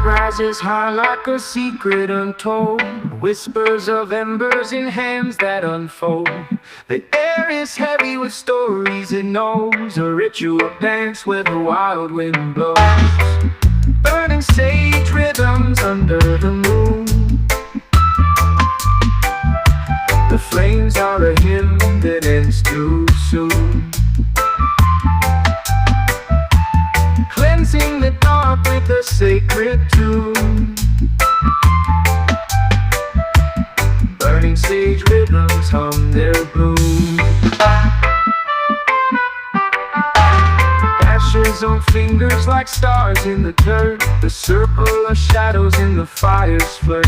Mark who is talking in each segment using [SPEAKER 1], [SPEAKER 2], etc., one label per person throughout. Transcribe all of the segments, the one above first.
[SPEAKER 1] Rises high like a secret untold, whispers of embers in hands that unfold. The air is heavy with stories it knows, a ritual dance where the wild wind blows. Burning sage rhythms under the moon. The flames are a hymn that ends too soon. Cleansing the dark with a sacred tune. Burning sage rhythms hum their bloom. Ashes on fingers like stars in the dirt. The circle of shadows in the fire's flirt.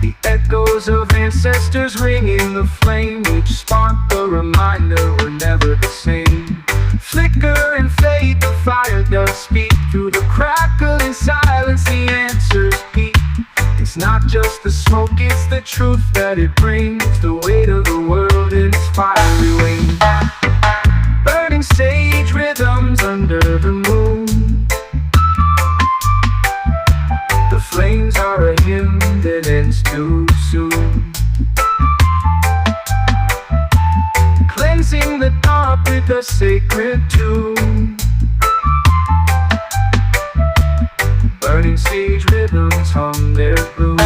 [SPEAKER 1] The echoes of ancestors ring in the flame. Each spark a reminder we're never the same. Flicker and fade, the fire does speak. Through the crackling silence the answers peek. It's not just the smoke, it's the truth that it brings. The weight of the world in its fiery wings. Burning sage rhythms under the moon. The flames are a hymn that ends too soon. Cleansing the dark with a sacred tune. Burning sage rhythms hum their bloom.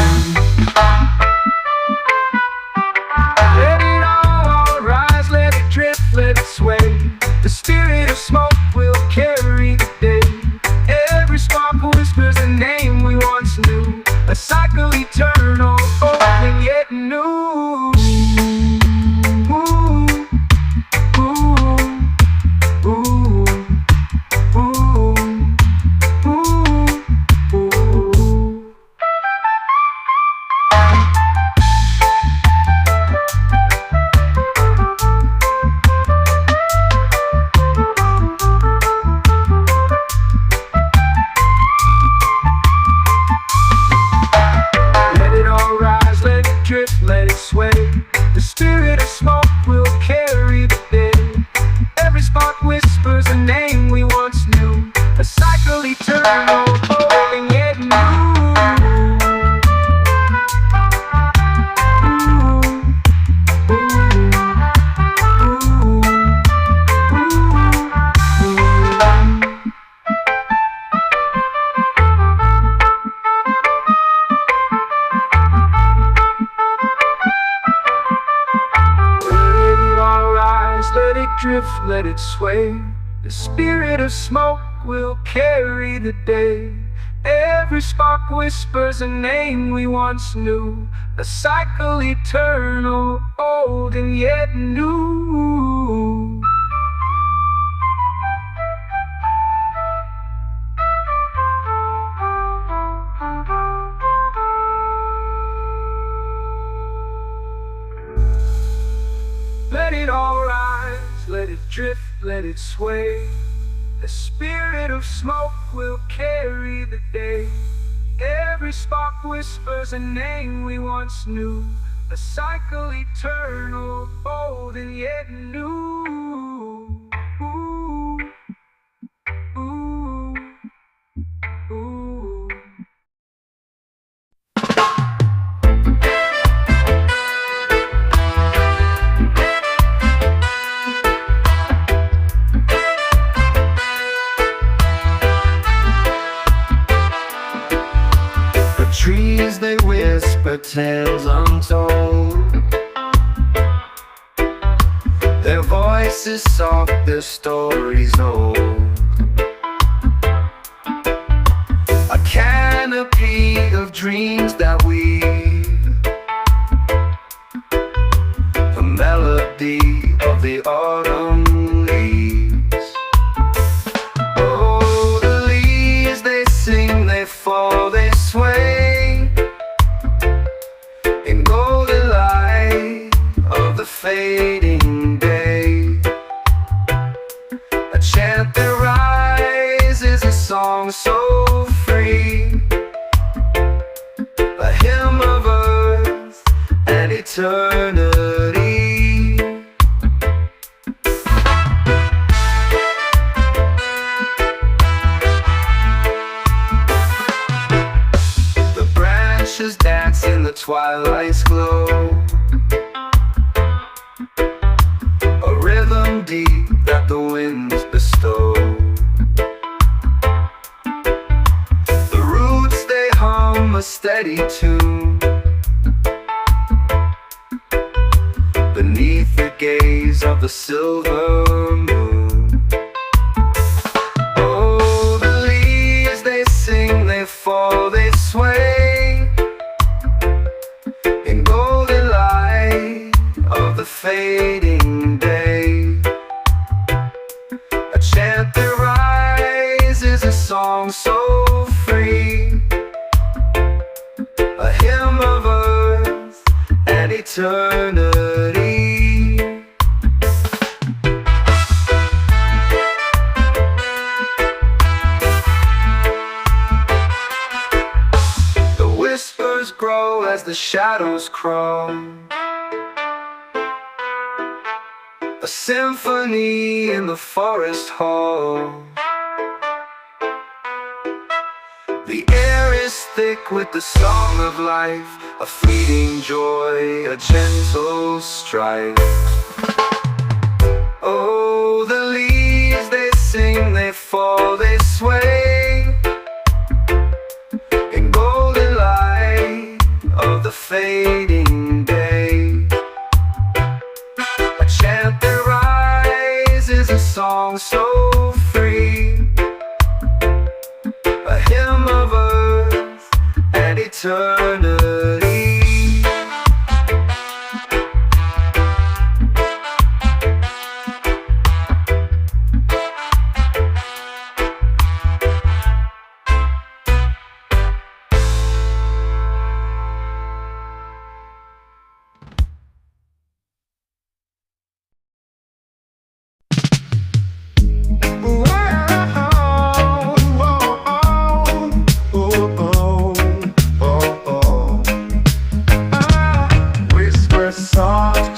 [SPEAKER 1] Let it all rise, let it drift, let it sway. The spirit of smoke will carry the day. Every spark whispers a name we once knew. A cycle eternal, old and yet new. Let it sway. The spirit of smoke will carry the day. Every spark whispers a name we once knew. A cycle eternal, old and yet new. Let it drift, let it sway. The spirit of smoke will carry the day. Every spark whispers a name we once knew. A cycle eternal, old and yet new. Let it all rise, let it drift, let it sway. The spirit of smoke will carry the day. Every spark whispers a name we once knew. A cycle eternal, old and yet new. Ooh, ooh, ooh. Trees they whisper tales untold. Their voices soft, their stories old. A canopy of dreams that weave. The melody of the autumn leaves. Oh, the leaves they sing, they fall, they sway. Fading day, a chant that rises, a song so free. twilight's glow, a rhythm deep that the winds bestow. The roots they hum a steady tune beneath the gaze of the silver moon. Oh, the leaves they sing, they fall, they sway in golden light of the fading day. A chant that rises, a song so free, a hymn of earth and eternity. The whispers grow as the shadows crawl, a symphony in the forest hall. The air is thick with the song of life, a fleeting joy, a gentle strife. Oh, the leaves they sing, they fall, they sway in golden light of the fading day. A chant that rises, a song so free, a hymn of earth and eternity.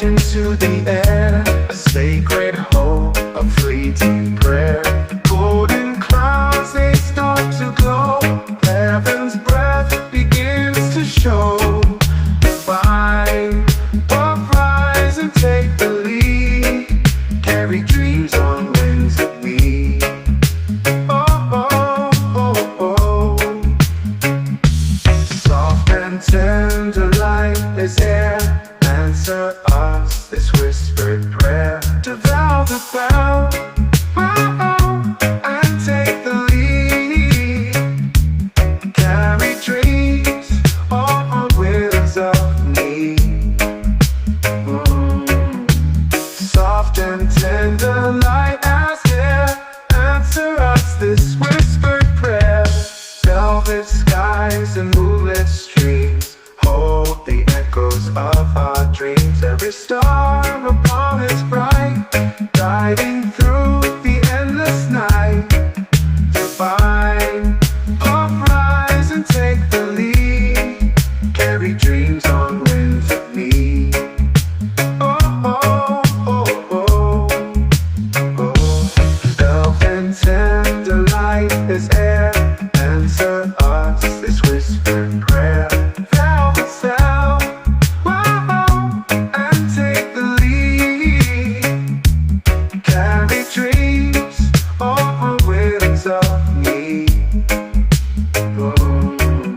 [SPEAKER 2] Into the air, a sacred hope, a fleeting prayer. Golden clouds, they start to glow. Heaven's breath begins to show. Find, uprise and take the lead. Carry dreams on wings of me. Oh, oh, oh, oh. Soft and tender light is air. Answer us this whispered prayer. To thou the bell, oh, and take the lead. Carry dreams on wheels of me. Soft and tender light as air. Answer us this whispered prayer. Velvet skies and moonlit streams hold the echoes of our dreams. Every star upon its bright, guiding through the endless night. Find, uprise and take the lead. Carry dreams on wings of me. Oh, oh, oh, oh, oh. Velvet and tender light is air. Answer us this whispered prayer. Velvet sound, wow, and take the lead. Carry dreams on wings of me. Oh.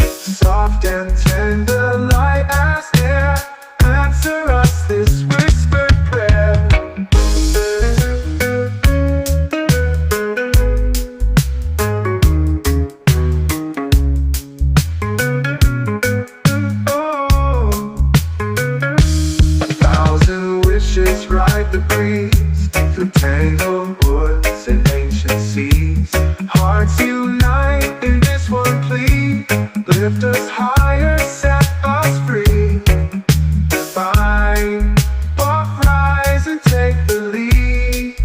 [SPEAKER 2] Soft and tender light as air. Answer us this whispered prayer. Ride the breeze through tangled woods and ancient seas. Hearts unite in this one plea. Lift us higher, set us free. Find, uprise and take the lead.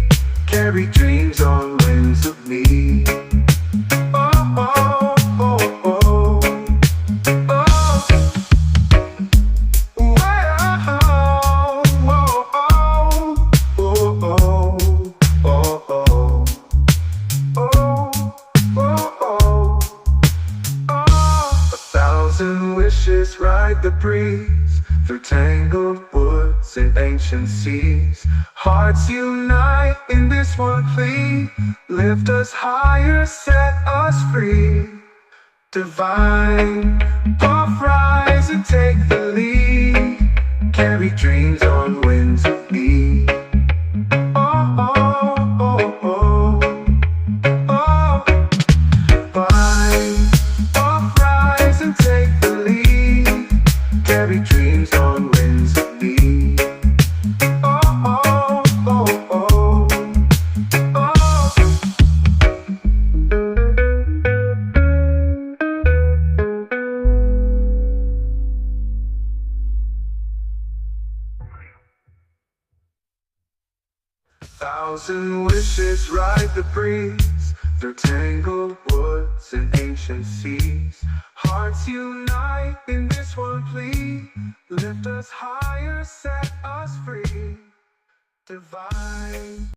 [SPEAKER 2] Carry dreams on wings of me. Oh, oh, oh, oh, oh. Thousand wishes ride the breeze through tangled woods and ancient seas. Hearts unite in this one plea: lift us higher, set us free. Divine, both rise and take the lead. Carry dreams on winds of need. Oh, oh, oh, oh, oh. Divine, both rise and take the lead. Carry dreams on winds of need. Oh, oh, oh, oh, oh. 1,000 wishes ride the breeze through tangled woods and ancient seas. Hearts unite in this one plea: lift us higher, set us free. Divine.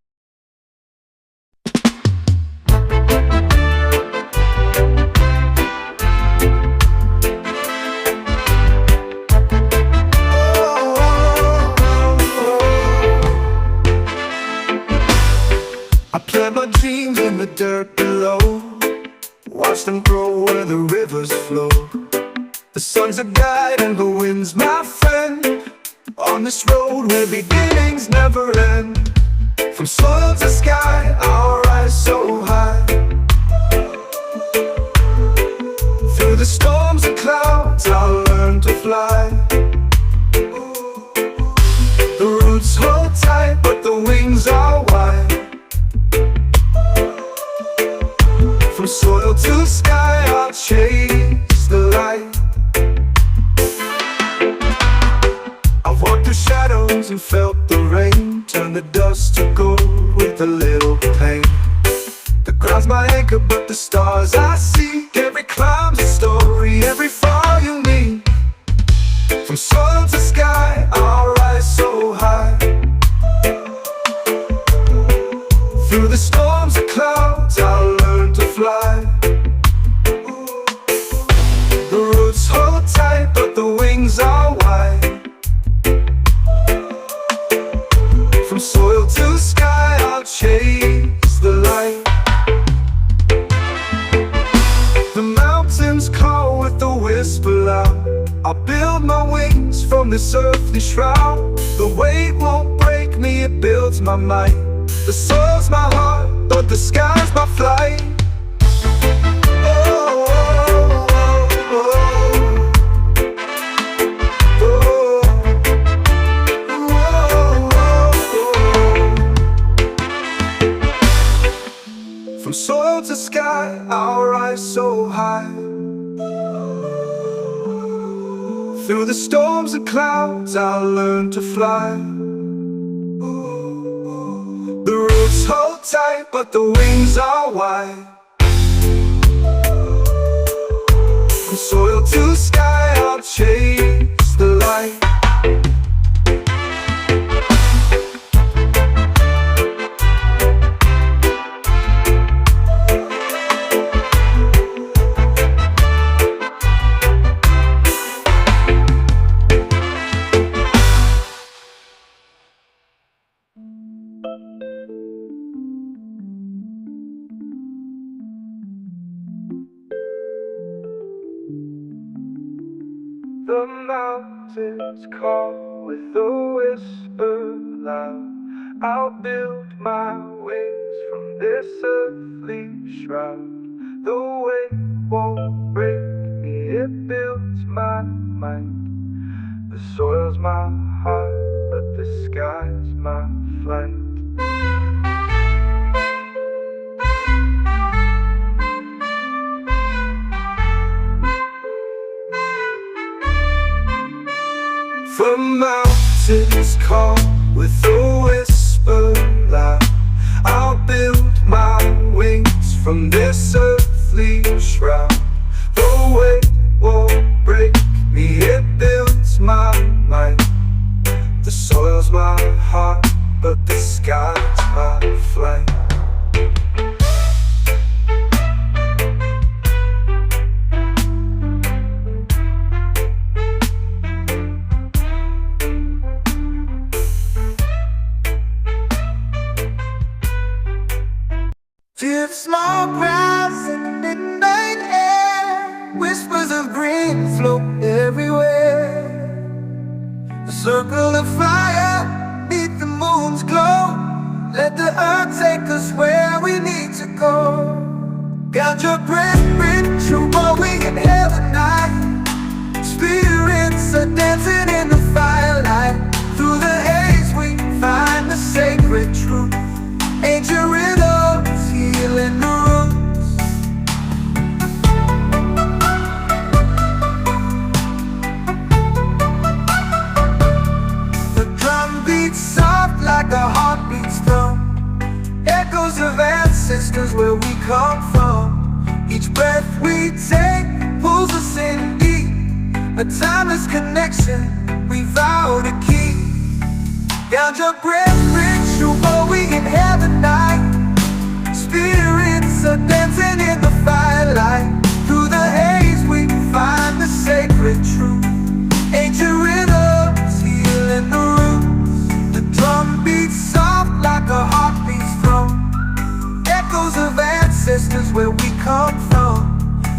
[SPEAKER 2] I plant my dreams in the dirt below, watch them grow where the rivers flow. The sun's a guide and the wind's my friend, on this road where beginnings never end. From soil to sky, I'll rise so high. Through the storms and clouds, I'll learn to fly. The roots hold tight, but the wings are wide. From soil to sky, I'll chase the light. I've walked through shadows and felt the rain, turn the dust to gold with a little pain. The ground's my anchor, but the stars I seek. Every climb's a story, every fall you need. From soil to sky, I'll rise so high. Through the storms and clouds, I'll learn to fly. The roots hold tight, but the wings are wide. From soil to sky, I'll chase the light. The mountains call with a whisper loud. I'll build my wings from this earthly shroud. The weight won't break me, it builds my might. The soil's my heart, but the sky's my flight. Oh, oh, oh, oh, oh, oh. From soil to sky, I'll rise so high. Through the storms and clouds, I'll learn to fly. The roots hold tight, but the wings are wide. From soil to sky, I'll chase the light. The mountains call with a whisper loud. I'll build my wings from this earthly shroud. The weight won't break me, it builds my mind. The soil's my heart, but the sky's my flight. From mountains call with a whisper loud. I'll build my wings from this earthly shroud. The weight won't break me, it builds my mind. The soil's my heart, but the sky's my flight. small grass in midnight air, whispers of green float everywhere. A circle of fire beneath the moon's glow. Let the earth take us where we need to go. Got your breath, ritual we inhale the night. Spirits are dancing in the firelight. Through the haze we find the sacred truth. Ancient rhythms healing the roots. The drum beats soft like a heartbeat's drum. Echoes of ancestors where we come from. Each breath we take pulls us in deep. A timeless connection we vow to keep. Got your breath, ritual we inhale the night. Spirits are dancing in the firelight. Through the haze we find the sacred truth. Ancient rhythms healing the roots. The drum beats soft like a heartbeat's drum. Echoes of ancestors where we come from.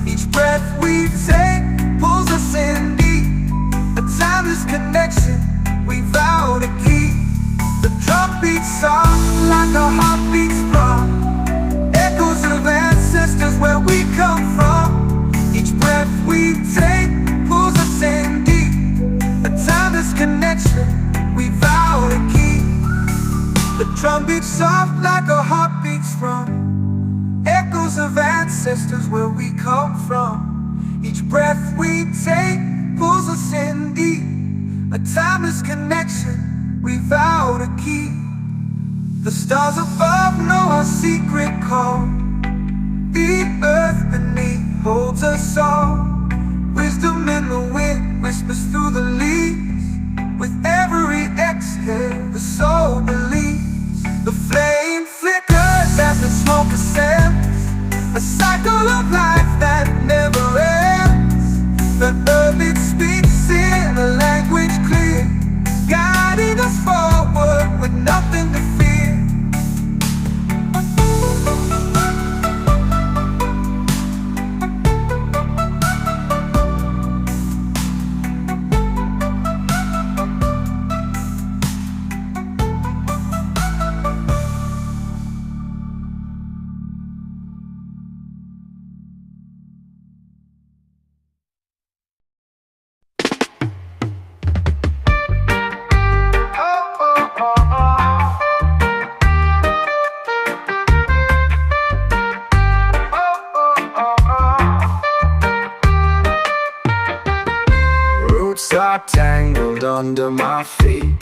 [SPEAKER 2] Each breath we take pulls us in deep. A timeless connection we vow to keep. The drum beats soft like a heartbeat's drum. Echoes of ancestors where we come from. Each breath we take pulls us in deep. A timeless connection we vow to keep. The drum beats soft like a heartbeat's drum. Echoes of ancestors where we come from. Each breath we take pulls us in deep. A timeless connection we vow to keep. The stars above know our secret call. The earth beneath holds us all. Wisdom in the wind whispers through the leaves. With every exhale the soul believes. The flame flickers as the smoke ascends. A cycle of life that never ends. The earth it speaks in a language clear, guiding us forward with nothing to fear. Roots are tangled under my feet.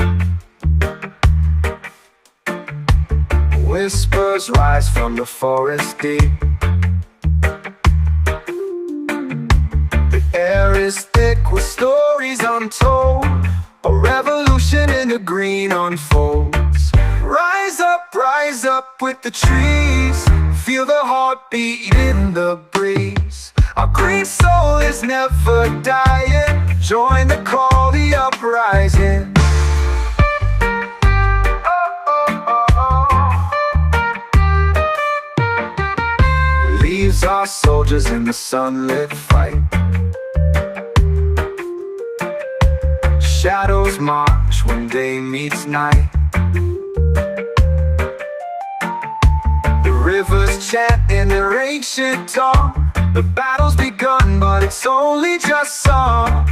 [SPEAKER 2] Whispers rise from the forest deep. The air is thick with stories untold. A revolution in the green unfolds. Rise up with the trees. Feel the heartbeat in the breeze. Our green soul is never dying. Join the call, the uprising. Leaves are soldiers in the sunlit fight. Shadows march when day meets night. The rivers chant in their ancient tongue. The battle's begun, but it's only just song.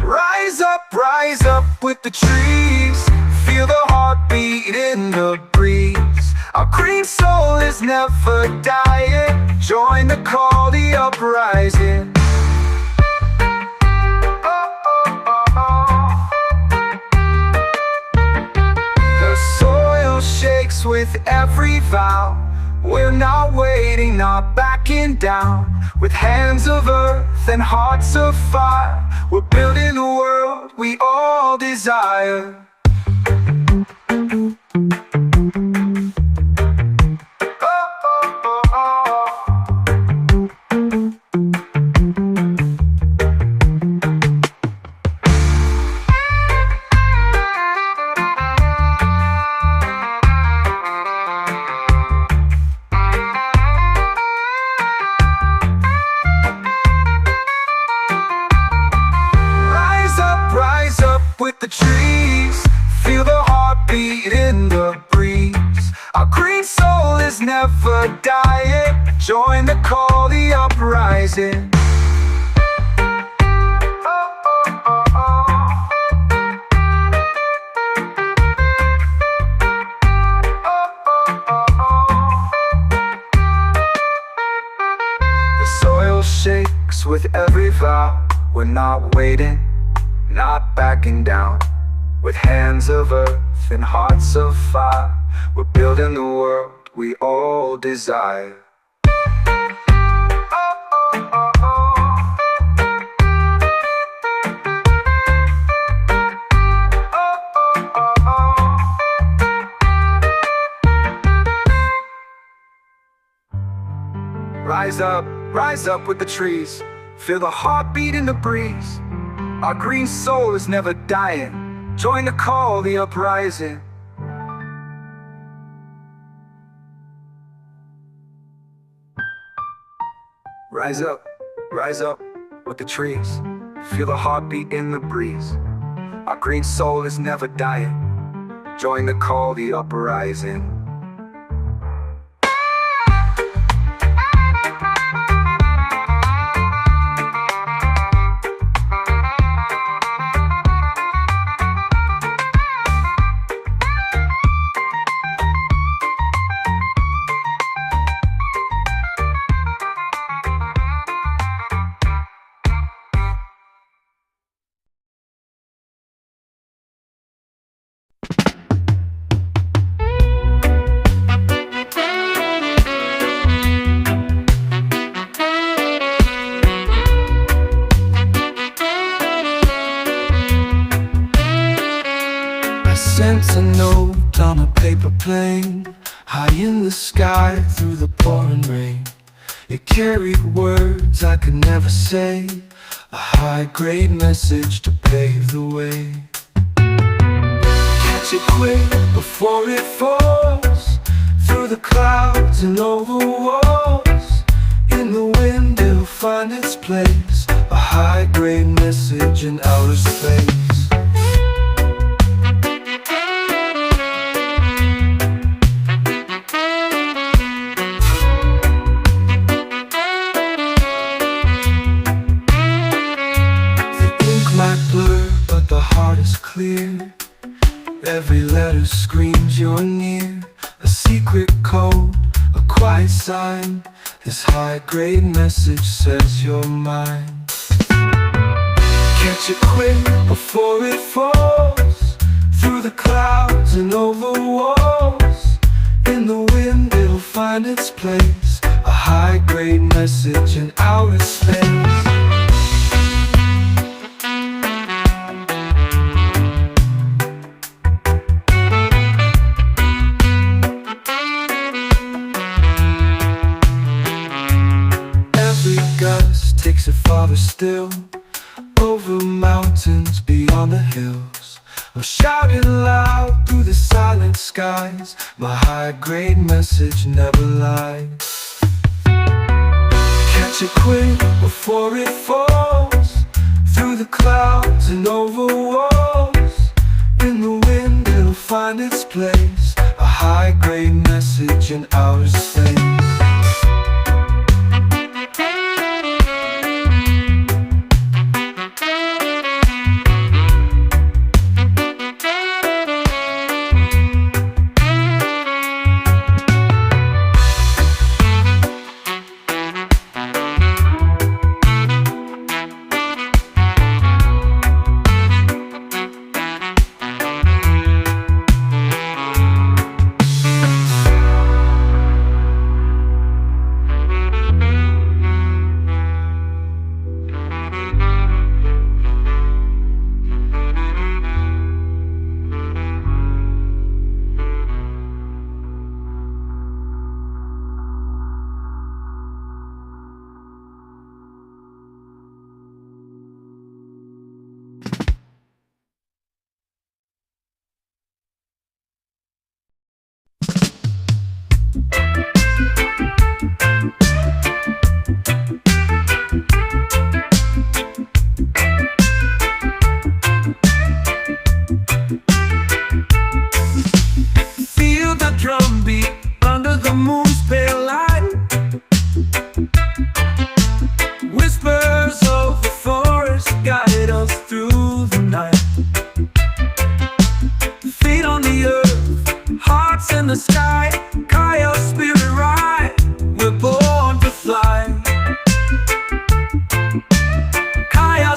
[SPEAKER 2] Rise up with the trees. Feel the heartbeat in the breeze. Our green soul is never dying. Join the call, the uprising. The soil shakes with every vow. We're not waiting, not backing down. With hands of earth and hearts of fire, we're building the world we all desire.
[SPEAKER 1] up with the trees, feel the heartbeat in the breeze. Our green soul is never dying. Join the call, the uprising. The soil shakes with every vow. We're not waiting, not backing down. With hands of earth and hearts of fire, we're building the world we all desire. Rise up with the trees, feel the heartbeat in the breeze. Our green soul is never dying. Join the call, the uprising. Rise up with the trees, feel the heartbeat in the breeze. Our green soul is never dying. Join the call, the uprising. Sent a note on a paper plane, high in the sky through the pouring rain. It carried words I could never say, a high-grade message to pave the way. Catch it quick before it falls, through the clouds and over walls. In the wind it'll find its place, a high-grade message in outer space. Clear, every letter screams you're near. A secret code, a quiet sign. This high-grade message says you're mine. Catch it quick before it falls, through the clouds and over walls. In the wind it'll find its place, a high-grade message in outer space. Takes it farther still, over mountains, beyond the hills. I'm shouting loud through the silent skies. My high-grade message never lies. Catch it quick before it falls, through the clouds and over walls. In the wind it'll find its place, a high-grade message in outer space.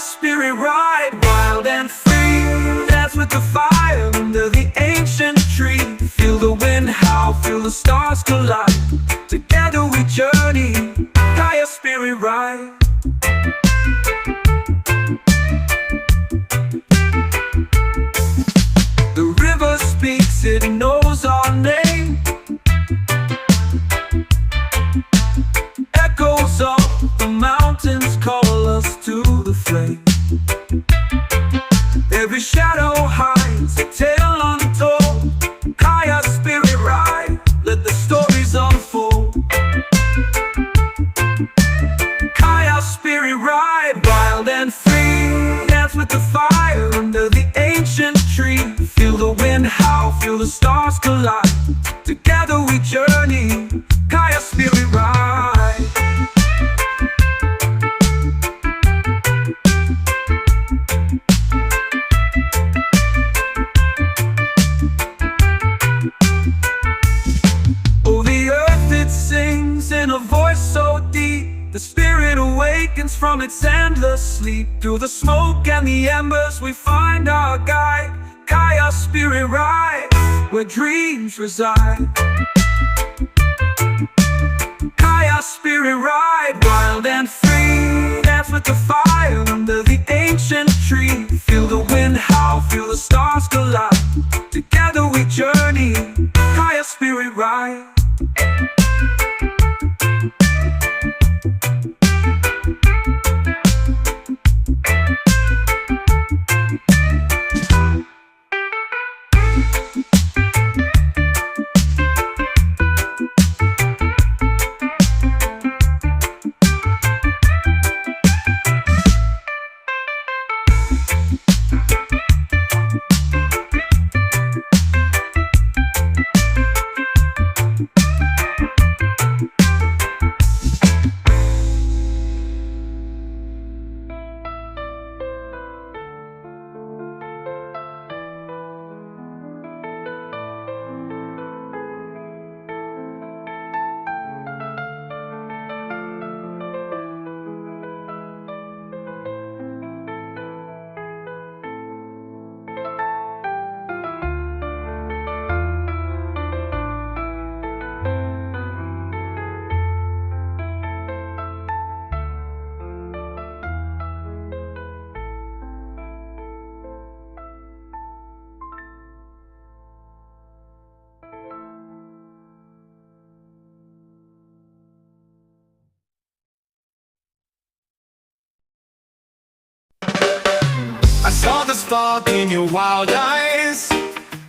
[SPEAKER 1] spirit ride, wild and free. Dance with the fire under the ancient tree. Feel the wind howl, feel the stars collide. Together we journey, higher spirit ride. The river speaks, it knows our name. Echoes up, the mountains call us to the flame. Every shadow hides a tale untold. Higher spirit ride, let the stories unfold. Higher spirit ride, wild and free. Dance with the fire under the ancient tree. Feel the wind howl, feel the stars collide. Together we journey, higher spirit ride. Oh, the earth it sings in a voice so deep. The spirit awakens from its endless sleep. Through the smoke and the embers we find our guide. Kaya spirit ride, where dreams reside. Kaya spirit ride, wild and free. Dance with the fire under the ancient tree. Feel the wind howl, feel the stars collide. Together we journey, Kaya spirit ride.
[SPEAKER 2] I saw the spark in your wild eyes,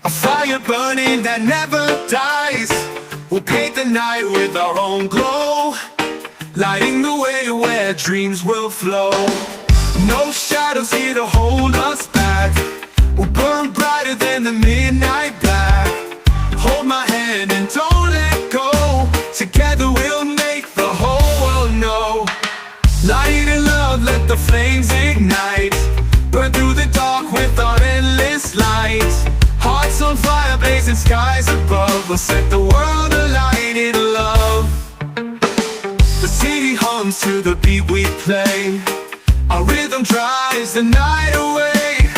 [SPEAKER 2] a fire burning that never dies. We'll paint the night with our own glow, lighting the way where dreams will flow. No shadows here to hold us back. We'll burn brighter than the midnight black. Hold my hand and don't let go. Together we'll make the whole world know. Light in love, let the flames ignite. Burn through the dark with our endless light. Hearts on fire, blazing skies above. We'll set the world alight in love. The city hums to the beat we play. Our rhythm drives the night away.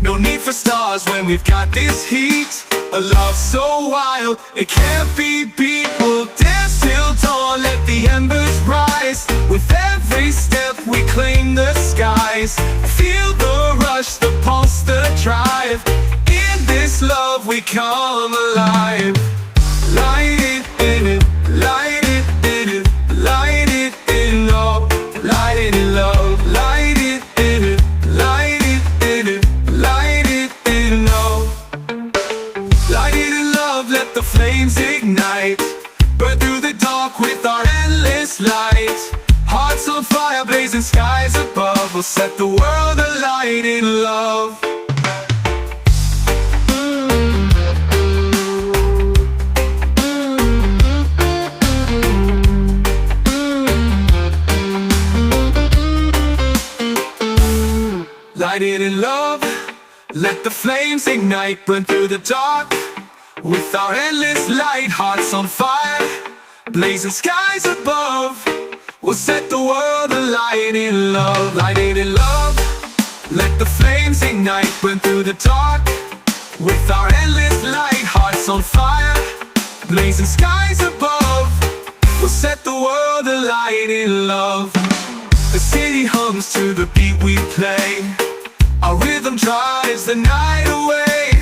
[SPEAKER 2] No need for stars when we've got this heat. A love so wild, it can't be beat. We'll dance till dawn, let the embers rise. With every step we claim the skies. Feel the rush, the pulse, the drive. In this love we come alive. Light it in it, light it in it, light it in love. Light it in love, light it in it, light it in it, light it in love. Light it in love, let the flames ignite. Burn through the dark with our endless light. Hearts on fire, blazing skies above. We'll set the world alight in love. Light it in love, let the flames ignite. Burn through the dark with our endless light. Hearts on fire, blazing skies above. We'll set the world alight in love. Light it in love,
[SPEAKER 1] The flames ignite, burn through the dark. With our endless light, hearts on fire, blazing skies above, we'll set the world alight in love. The city hums to the beat we play. Our rhythm drives the night away.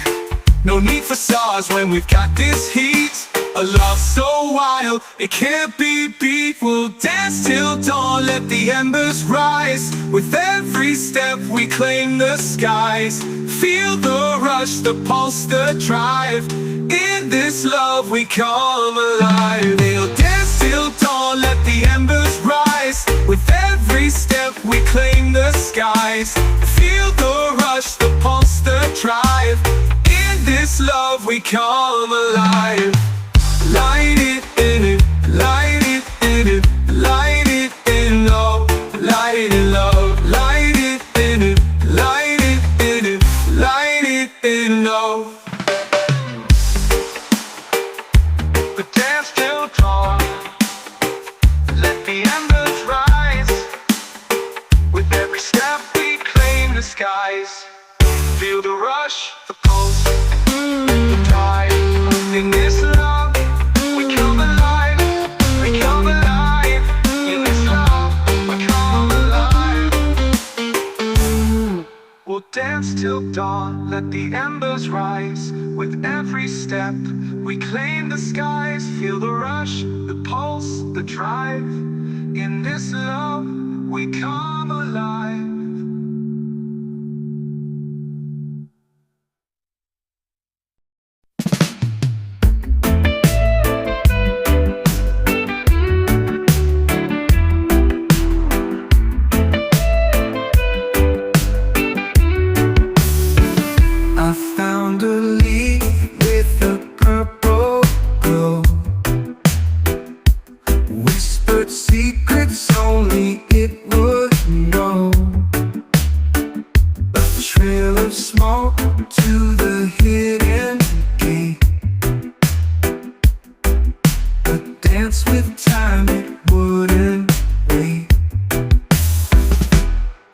[SPEAKER 1] No need for stars when we've got this heat. A love so wild, it can't be beat. We'll dance till dawn, let the embers rise. With every step we claim the skies. Feel the rush, the pulse, the drive. In this love we come alive. They'll dance till dawn, let the embers rise. With every step we claim the skies. Feel the rush, the pulse, the drive. In this love we come alive. Light it in it, light it in it, light it in love, light it in love, light it in it, light it in it, light it in love. But dance till dawn, let the embers rise. With every step we claim the skies. Feel the rush, the pulse, the drive. In this love we come alive, we come alive. In this love we come alive. We'll dance till dawn, let the embers rise. With every step we claim the skies. Feel the rush, the pulse, the drive. In this love we come alive.
[SPEAKER 2] I found a leaf with a purple glow. Whispered secrets only it would know. A trail of smoke to the hidden gate. A dance with time, it wouldn't wait.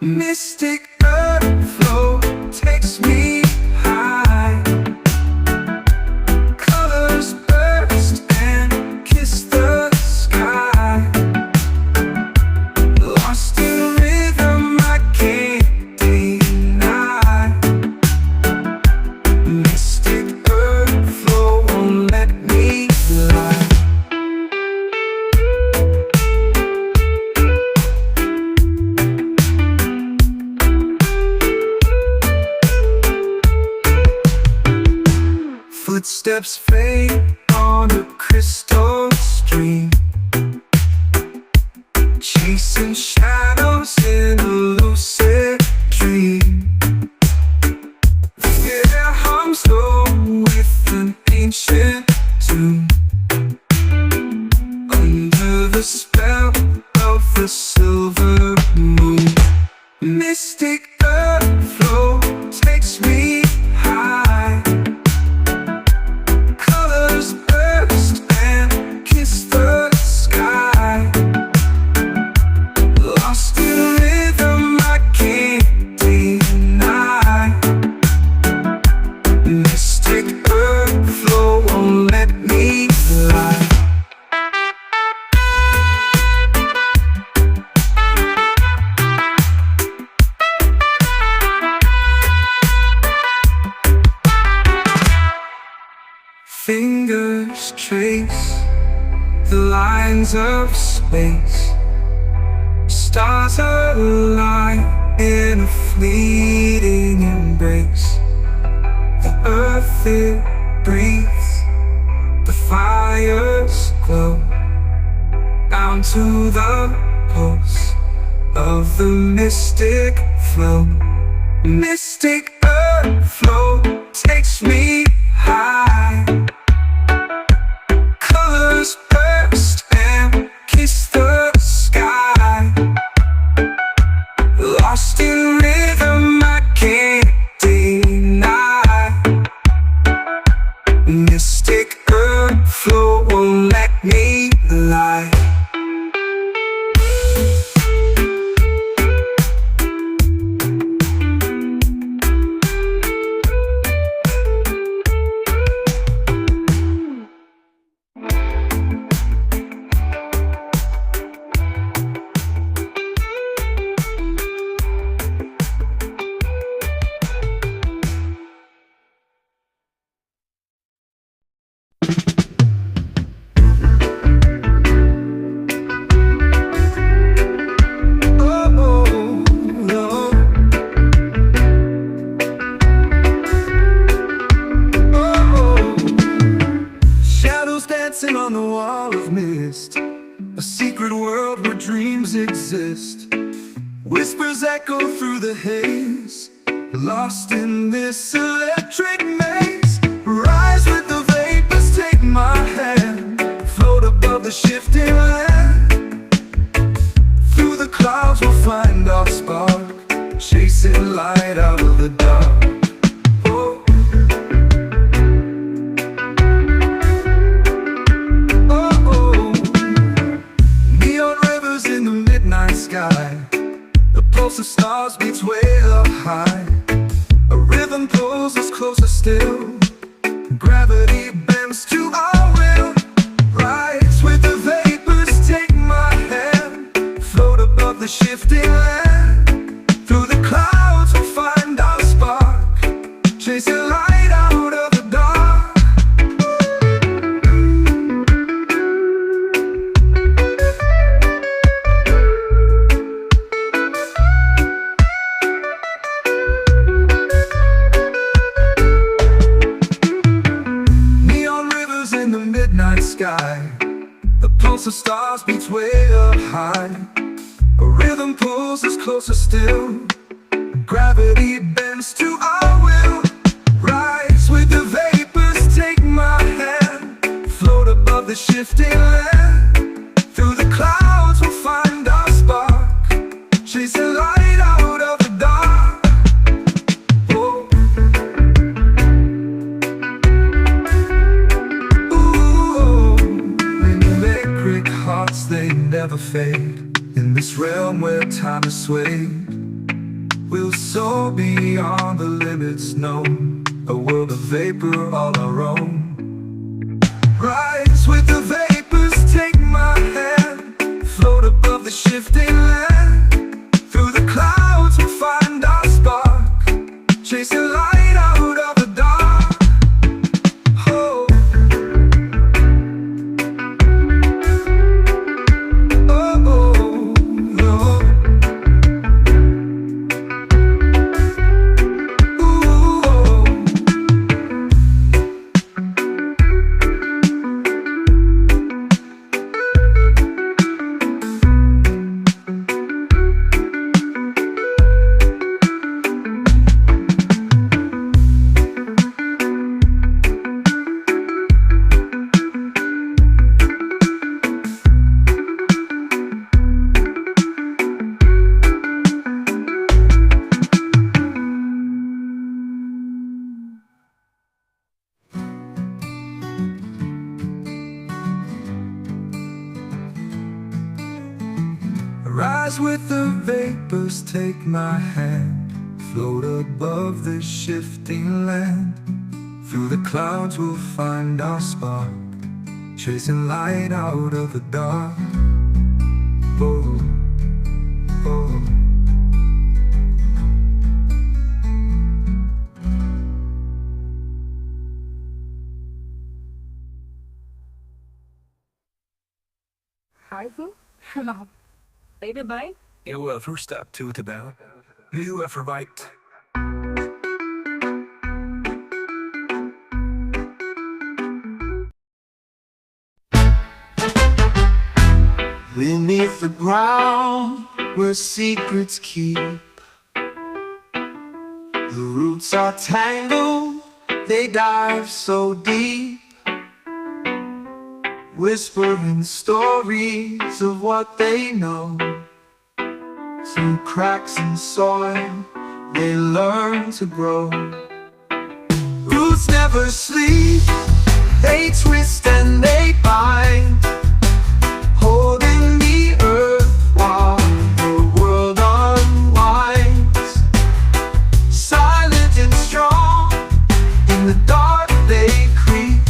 [SPEAKER 2] Mystic earth flow takes me high. Colors burst and kiss the sky. Lost in rhythm I can't deny. Mystic earth flow won't let me lie. Footsteps fade on a crystal stream. Chasing shadows in a lucid dream. The air hums low with an ancient tune. Under the spell of the silver moon. Mystic earth flow takes me high. Colors burst and kiss the sky. Lost in rhythm I can't deny. Mystic earth flow won't let me lie. Fingers trace the lines of space. Stars align in a fleeting embrace. The earth it breathes, the fires glow. Down to the pulse of the mystic flow. Mystic earth flow takes me high. Colors burst and kiss the sky. Lost in rhythm I can't deny. Mystic earth flow won't let me lie. echo through the haze, lost in this electric maze. Rise with the vapors, take my hand, float above the shifting land. Through the clouds we'll find our spark, chasing light out of the dark. Oh. Oh, oh. Neon rivers in the midnight sky, the pulse of stars beats way up high. A rhythm pulls us closer still, gravity bends to our will. Rise with the vapors, take my hand, float above the shifting land. Through the clouds we'll find our spark, chasing light out of the dark. Neon rivers in the midnight sky, the pulse of stars beats way up high. A rhythm pulls us closer still, gravity bends to our will. Rise with the vapors, take my hand, float above the shifting land. Through the clouds we'll find our spark, chasing light out of the dark. Oh. Ooh, electric hearts, they never fade. In this realm where time is swayed, we'll soar beyond the limits known, a world of vapor all our own. Rise with the vapors, take my hand, float above the shifting land. Through the clouds we'll find our spark, chasing light out of the dark. Oh. Rise with the vapors, take my hand, float above the shifting land. Through the clouds we'll find our spark, chasing light out of the dark. Oh, oh.
[SPEAKER 3] Baby bye.
[SPEAKER 2] You ever step to the bell? You ever write?
[SPEAKER 4] Beneath the ground where secrets keep, the roots are tangled, they dive so deep, whispering stories of what they know. Through cracks in soil, they learn to grow. Roots never sleep, they twist and they bind, holding the earth while the world unwinds. Silent and strong, in the dark they creep,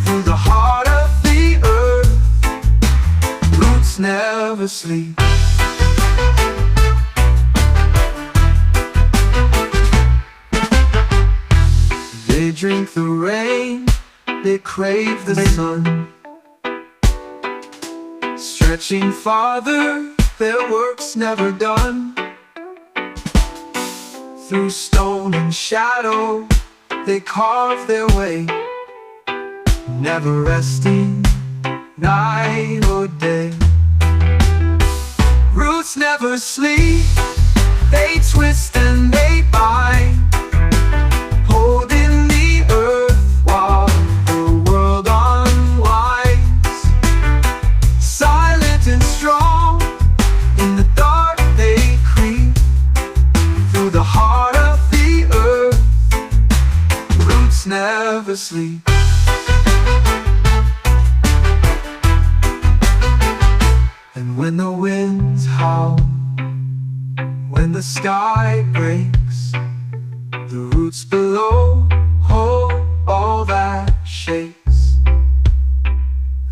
[SPEAKER 4] through the heart of the earth. Roots never sleep. They drink the rain, they crave the sun, stretching farther, their work's never done. Through stone and shadow, they carve their way, never resting, night or day. Roots never sleep, They twist and they bind, holding the earth while the world unwinds. Silent and strong, in the dark they creep through the heart of the earth. Roots never sleep. And when the winds howl, when the sky breaks, the roots below hold all that shakes.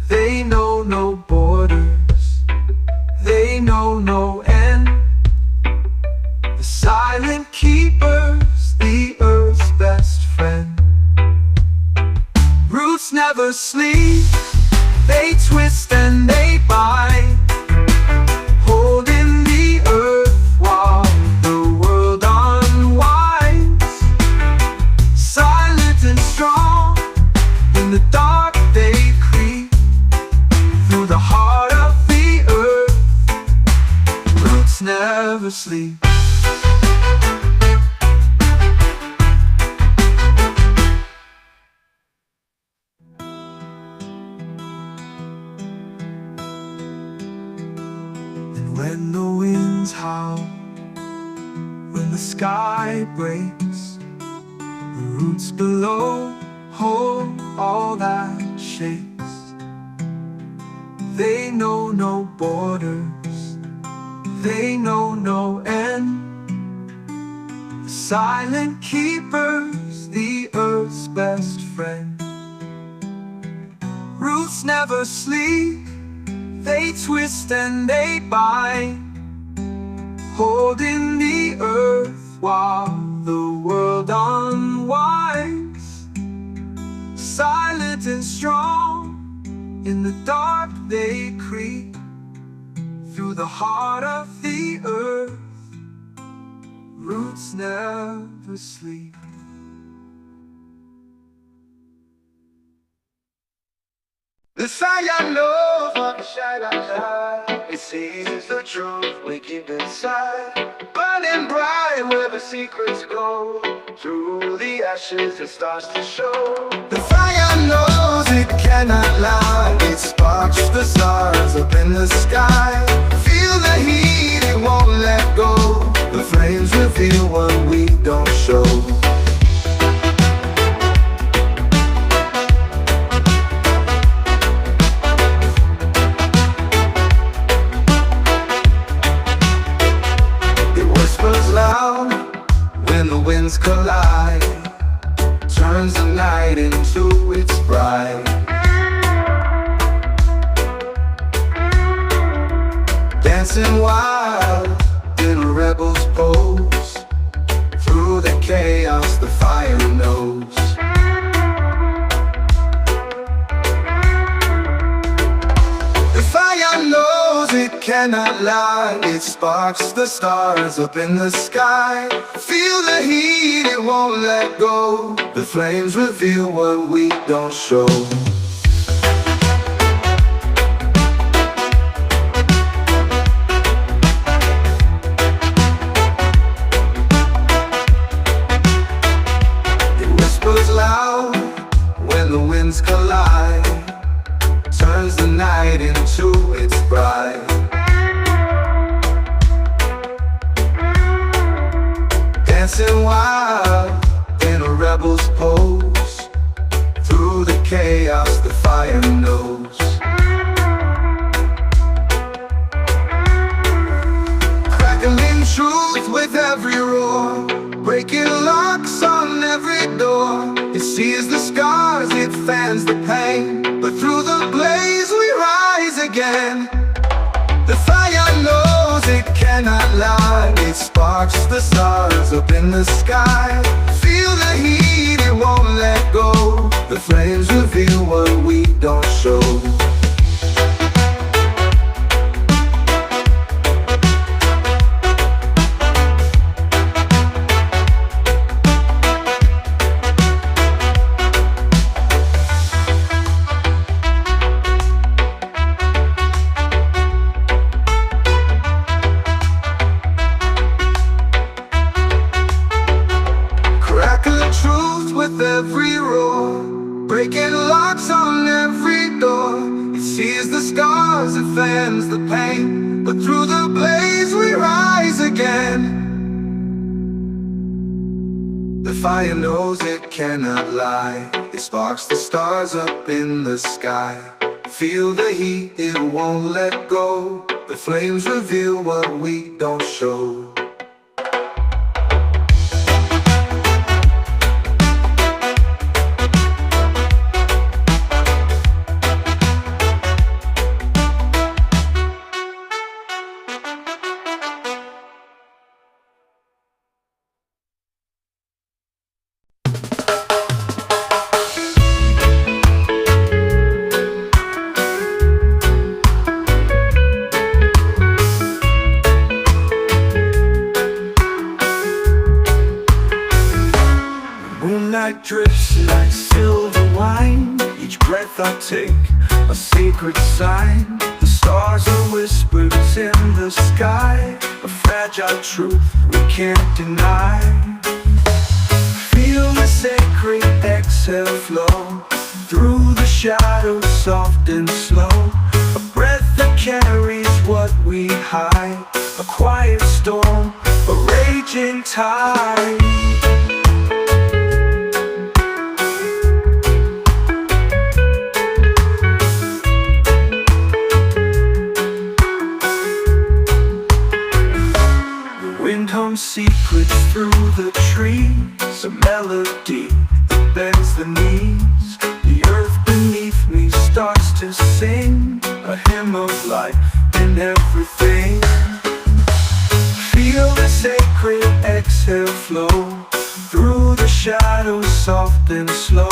[SPEAKER 4] They know no borders, they know no end. The silent keepers, the earth's best friend. Roots never sleep, they twist and they bind, holding the earth while the world unwinds. Silent and strong, in the dark they creep through the heart of the earth. Roots never sleep. When the winds howl, when the sky breaks, the roots below hold all that shakes. They know no borders, they know no end. The silent keepers, the earth's best friend. Roots never sleep, they twist and they bind, holding the earth while the world unwinds. Silent and strong, in the dark they creep through the heart of the earth. Roots never sleep.
[SPEAKER 2] The Zion knows what the shadow. It sees the truth we keep inside, burning bright where the secrets go. Through the ashes it starts to show. The fire knows it cannot lie. It sparks the stars up in the sky. Feel the heat, it won't let go. The flames reveal what we don't show. When the winds collide, turns the night into its bride. Dancing wild in a rebel's pose, through the chaos the fire knows. The fire knows it cannot lie. It sparks the stars up in the sky. Feel the heat, it won't let go. The flames reveal what we don't show. It whispers loud when the winds collide, turns the night into its bride. Dancing wild in a rebel's pose, through the chaos the fire knows. Crackling truth with every roar, breaking locks on every door. It sees the scars, it fans the pain, but through the blaze we rise again. The fire knows it cannot lie. It sparks the stars up in the sky. Feel the heat, it won't let go. The flames reveal what we don't show.
[SPEAKER 4] fans the pain, but through the blaze we rise again. The fire knows it cannot lie. It sparks the stars up in the sky. Feel the heat, it won't let go. The flames reveal what we don't show. Moonlight drips like silver wine. Each breath I take, a sacred sign. The stars are whispers in the sky, a fragile truth we can't deny. Feel the sacred exhale flow through the shadows, soft and slow. A breath that carries what we hide, a quiet storm, a raging tide. Secrets through the trees, a melody that bends the knees. The earth beneath me starts to sing a hymn of life in everything. Feel the sacred exhale flow through the shadows, soft and slow.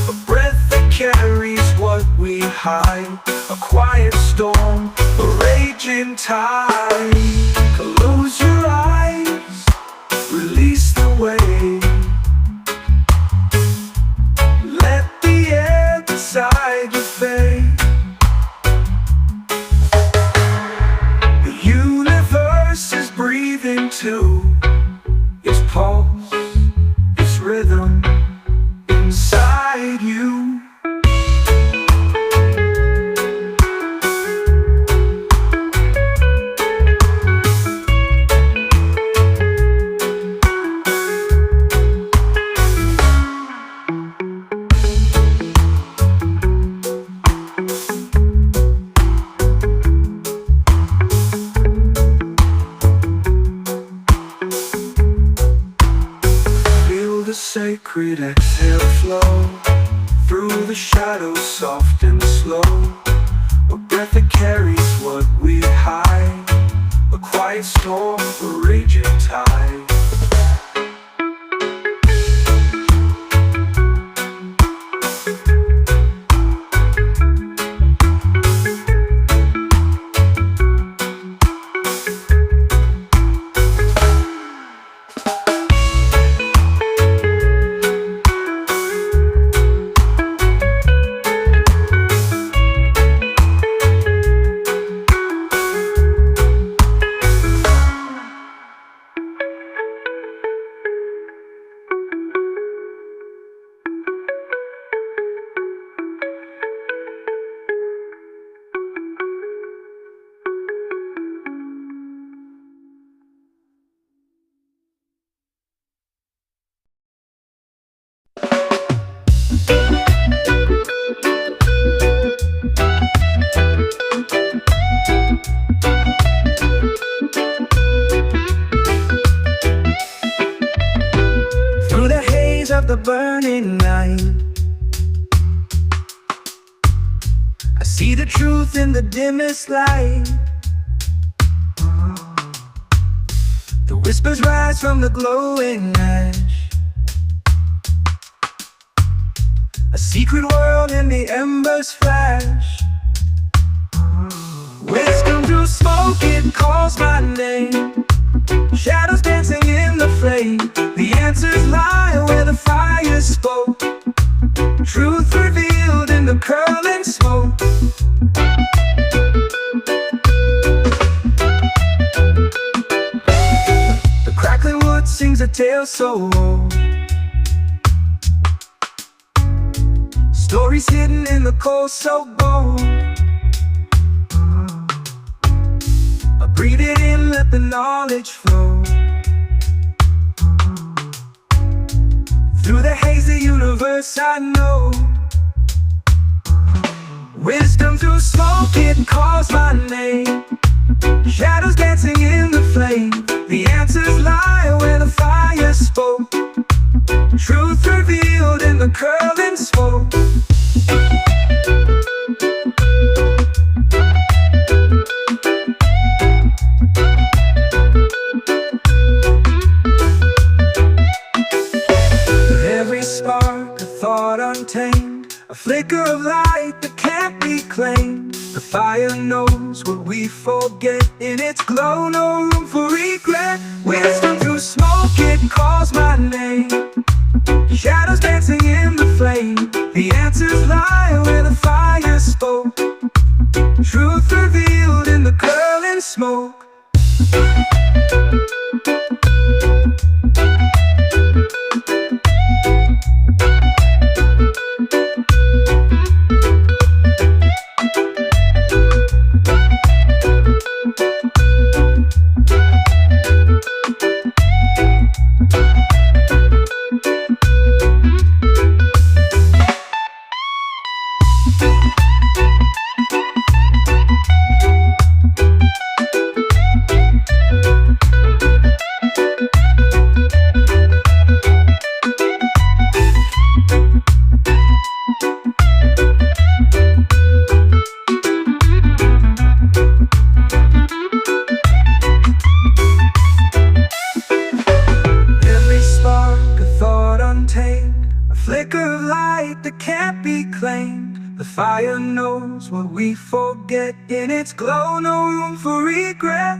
[SPEAKER 4] A breath that carries what we hide, a quiet storm, a raging tide. Close your eyes, release the wave. Let the air decide your fate. The universe is breathing too. Its pulse, its rhythm inside you. Sacred exhale flow through the shadows, soft and slow. A breath that carries what we hide, a quiet storm, a raging tide. The burning night, I see the truth in the dimmest light. The whispers rise from the glowing ash, a secret world in the embers flash. Wisdom through smoke, it calls my name. Shadows dancing in the flame. The answers lie where the fire spoke. Truth revealed in the curling smoke. The crackling wood sings a tale so old. Stories hidden in the cold so bold. Breathe it in, let the knowledge flow. Through the hazy universe I know. Wisdom through smoke, it calls my name. Shadows dancing in the flame. The answers lie where the fire spoke. Truth revealed in the curling smoke. Every spark, a thought untamed, a flicker of light that can't be claimed. The fire knows what we forget. In its glow, no room for regret. Wisdom through smoke, it calls my name. Shadows dancing in the flame. The answers lie where the fire spoke. Truth revealed in the curling smoke. Flicker of light that can't be claimed. The fire knows what we forget. In its glow, no room for regret.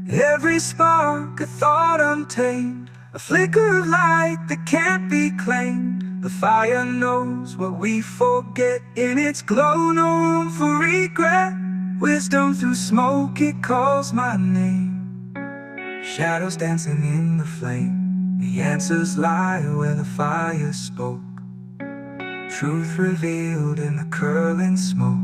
[SPEAKER 4] Every spark, a thought untamed. A flicker of light that can't be claimed. The fire knows what we forget. In its glow, no room for regret. Wisdom through smoke, it calls my name. Shadows dancing in the flame. The answers lie where the fire spoke. Truth revealed in the curling smoke.